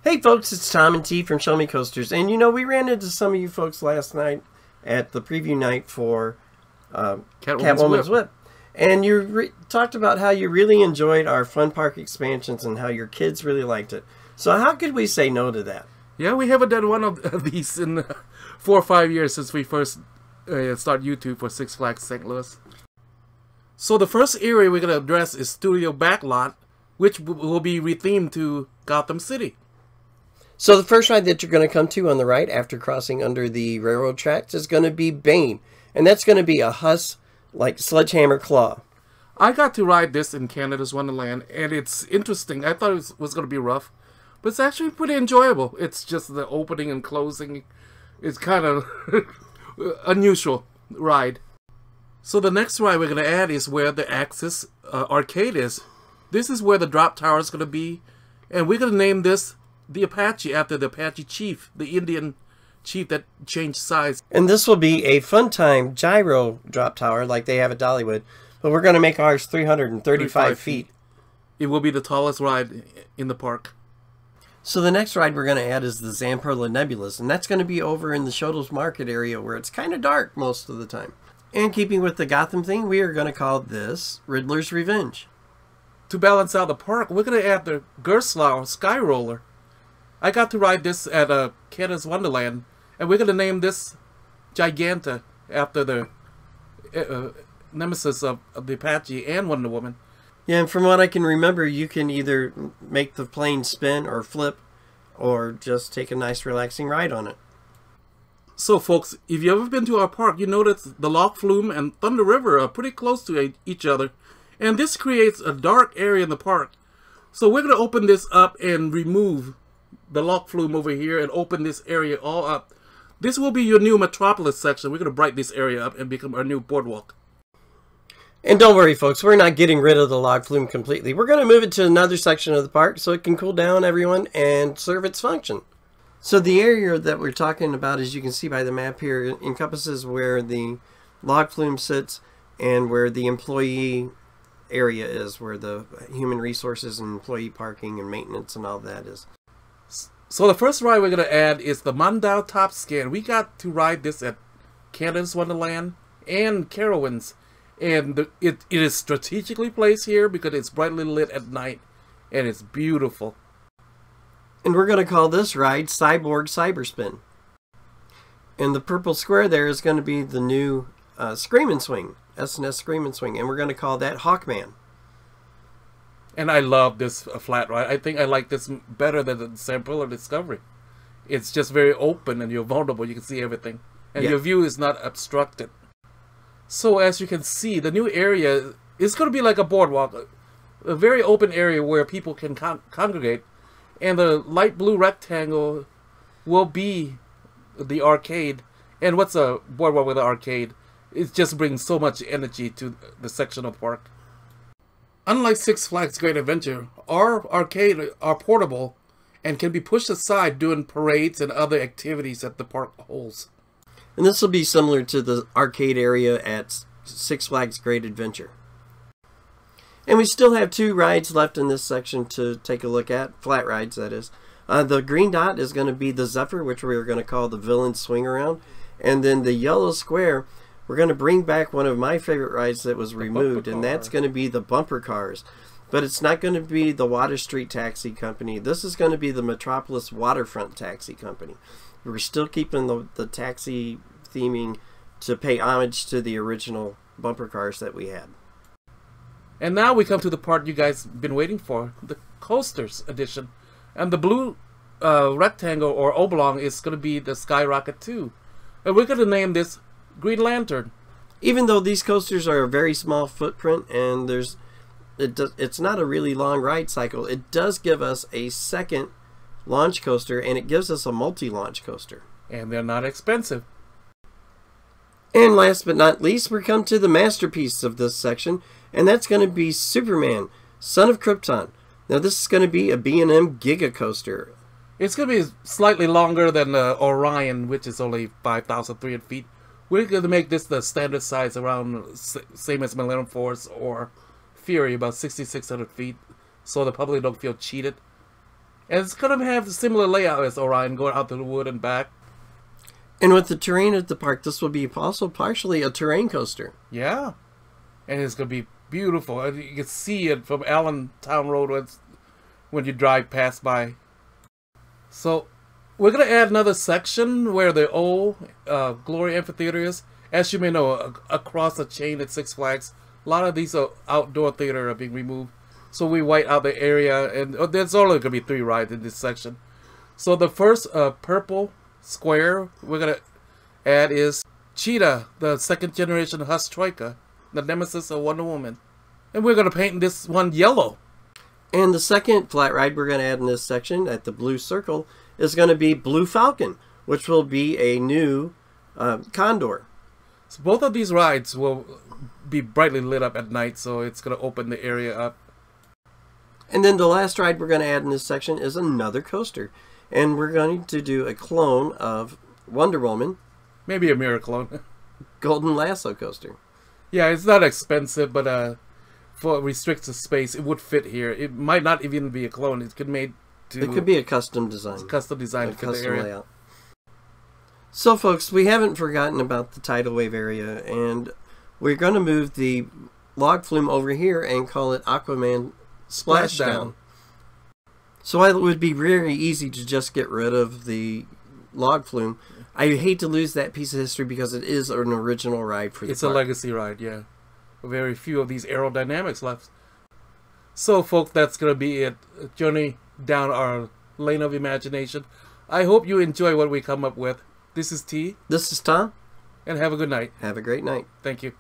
Hey folks, it's Tom and T from Show Me Coasters, and you know, we ran into some of you folks last night at the preview night for Catwoman's Whip. And you talked about how you really enjoyed our fun park expansions and how your kids really liked it. So how could we say no to that? Yeah, we haven't done one of these in 4 or 5 years since we first started YouTube for Six Flags St. Louis. So the first area we're going to address is Studio Backlot, which will be rethemed to Gotham City. So the first ride that you're going to come to on the right after crossing under the railroad tracks is going to be Bane. And that's going to be a Huss like Sledgehammer Claw. I got to ride this in Canada's Wonderland, and it's interesting. I thought it was going to be rough, but it's actually pretty enjoyable. It's just the opening and closing. It's kind of unusual ride. So the next ride we're going to add is where the Axis arcade is. This is where the drop tower is going to be, and we're going to name this the Apache after the Apache chief, the Indian chief that changed size. And this will be a fun time gyro drop tower like they have at Dollywood, but we're going to make ours 335 feet. It will be the tallest ride in the park. So the next ride we're going to add is the Zamperla Nebulous, and that's going to be over in the Shodels Market area where it's kind of dark most of the time. And keeping with the Gotham thing, we are going to call this Riddler's Revenge. To balance out the park, we're going to add the Gerstlauer Sky Roller. I got to ride this at Canada's Wonderland, and we're going to name this Giganta after the nemesis of the Apache and Wonder Woman. Yeah, and from what I can remember, you can either make the plane spin or flip, or just take a nice relaxing ride on it. So folks, if you've ever been to our park, you notice the Loch Flume and Thunder River are pretty close to each other, and this creates a dark area in the park. So we're going to open this up and remove the Loch Flume over here and open this area all up. This will be your new Metropolis section. We're going to brighten this area up and become our new boardwalk. And don't worry folks, we're not getting rid of the Log Flume completely. We're going to move it to another section of the park so it can cool down everyone and serve its function. So the area that we're talking about, as you can see by the map here, encompasses where the Log Flume sits and where the employee area is, where the human resources and employee parking and maintenance and all that is. So the first ride we're going to add is the Mondau Top Scan. We got to ride this at Canada's Wonderland and Carowinds. And it is strategically placed here because it's brightly lit at night. And it's beautiful. And we're going to call this ride Cyborg Cyberspin. And the purple square there is going to be the new Screamin' Swing. S&S Screamin' Swing. And we're going to call that Hawkman. And I love this flat ride. I think I like this better than the Zamperla Discovery. It's just very open and you're vulnerable. You can see everything. And your view is not obstructed. So as you can see, the new area is going to be like a boardwalk. A very open area where people can congregate. And the light blue rectangle will be the arcade. And what's a boardwalk with an arcade? It just brings so much energy to the section of the park. Unlike Six Flags Great Adventure, our arcade are portable and can be pushed aside during parades and other activities that the park holds. And this will be similar to the arcade area at Six Flags Great Adventure. And we still have 2 rides left in this section to take a look at, flat rides that is. The green dot is going to be the Zephyr, which we're going to call the Villain Swing Around. And then the yellow square, we're going to bring back one of my favorite rides that was removed, and that's going to be the Bumper Cars. But it's not going to be the Water Street Taxi Company. This is going to be the Metropolis Waterfront Taxi Company. We're still keeping the taxi theming to pay homage to the original bumper cars that we had. And now we come to the part you guys have been waiting for, the Coasters edition. And the blue rectangle or oblong is going to be the Skyrocket 2. And we're going to name this Green Lantern. Even though these coasters are a very small footprint and it's not a really long ride cycle, it does give us a second launch coaster, and it gives us a multi-launch coaster. And they're not expensive. And last but not least, we come to the masterpiece of this section, and that's going to be Superman, Son of Krypton. Now this is going to be a B&M Giga Coaster. It's going to be slightly longer than Orion, which is only 5,300 feet. We're going to make this the standard size, around same as Millennium Force or Fury, about 6,600 feet, so the public don't feel cheated. And it's going to have a similar layout as Orion, going out to the wood and back. And with the terrain at the park, this will be also partially a terrain coaster. Yeah. And it's going to be beautiful. And you can see it from Allentown Road when you drive past by. So we're going to add another section where the old Glory Amphitheater is. As you may know, across the chain at Six Flags, a lot of these outdoor theater are being removed. So we white out the area, and there's only going to be 3 rides in this section. So the first purple square we're going to add is Cheetah, the second generation Hush Troika, the nemesis of Wonder Woman. And we're going to paint this one yellow. And the second flat ride we're going to add in this section at the blue circle is going to be Blue Falcon, which will be a new Condor. So both of these rides will be brightly lit up at night, so it's going to open the area up. And then the last ride we're going to add in this section is another coaster. And we're going to do a clone of Wonder Woman. Maybe a mirror clone. Golden Lasso coaster. Yeah, it's not expensive, but for restricted space, it would fit here. It might not even be a clone. It could be a custom design. Custom design for the area. Layout. So, folks, we haven't forgotten about the tidal wave area, and we're going to move the log flume over here and call it Aquaman Splashdown. So it would be very easy to just get rid of the log flume. I hate to lose that piece of history because it is an original ride for the It's park. a legacy ride, yeah. Very few of these aerodynamics left. So, folks, that's going to be it. A journey down our lane of imagination. I hope you enjoy what we come up with. This is T. This is Tom. And have a good night. Have a great night. Thank you.